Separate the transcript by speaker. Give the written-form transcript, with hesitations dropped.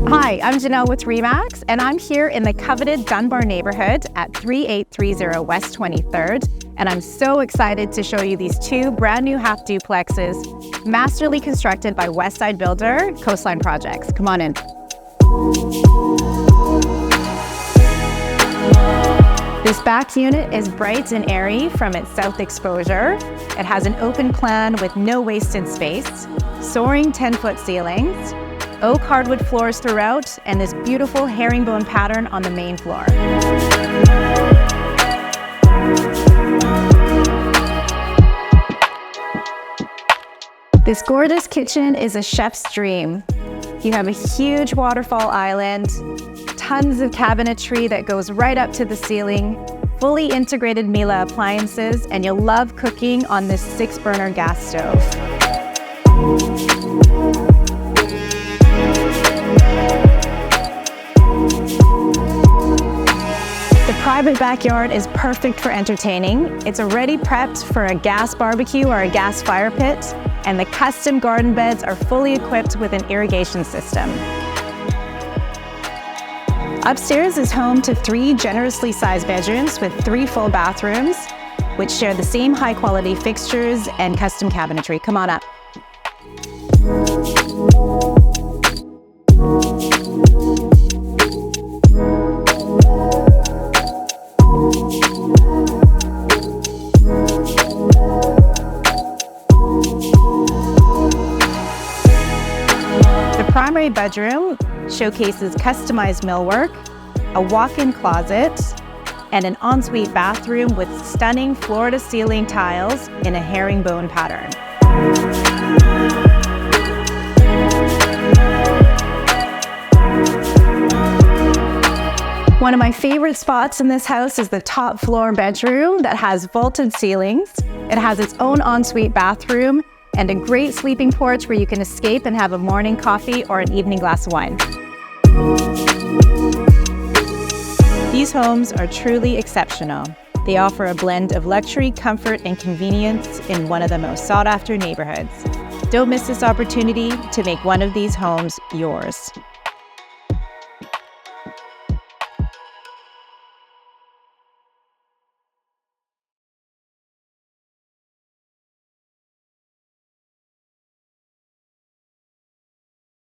Speaker 1: Hi, I'm Janelle with Remax, and I'm here in the coveted Dunbar neighborhood at 3830 West 23rd, and I'm so excited to show you these two brand new half duplexes, masterly constructed by Westside builder Coastline Projects. Come on in. This back unit is bright and airy from its south exposure. It has an open plan with no wasted space, soaring 10-foot ceilings, oak hardwood floors throughout, and this beautiful herringbone pattern on the main floor. This gorgeous kitchen is a chef's dream. You have a huge waterfall island, tons of cabinetry that goes right up to the ceiling, fully integrated Miele appliances, and you'll love cooking on this 6-burner gas stove. The private backyard is perfect for entertaining. It's already prepped for a gas barbecue or a gas fire pit, and the custom garden beds are fully equipped with an irrigation system. Upstairs is home to 3 generously sized bedrooms with 3 full bathrooms, which share the same high-quality fixtures and custom cabinetry. Come on up. The primary bedroom showcases customized millwork, a walk-in closet, and an ensuite bathroom with stunning floor-to-ceiling tiles in a herringbone pattern. One of my favorite spots in this house is the top floor bedroom that has vaulted ceilings. It has its own ensuite bathroom and a great sleeping porch where you can escape and have a morning coffee or an evening glass of wine. These homes are truly exceptional. They offer a blend of luxury, comfort, and convenience in one of the most sought-after neighborhoods. Don't miss this opportunity to make one of these homes yours.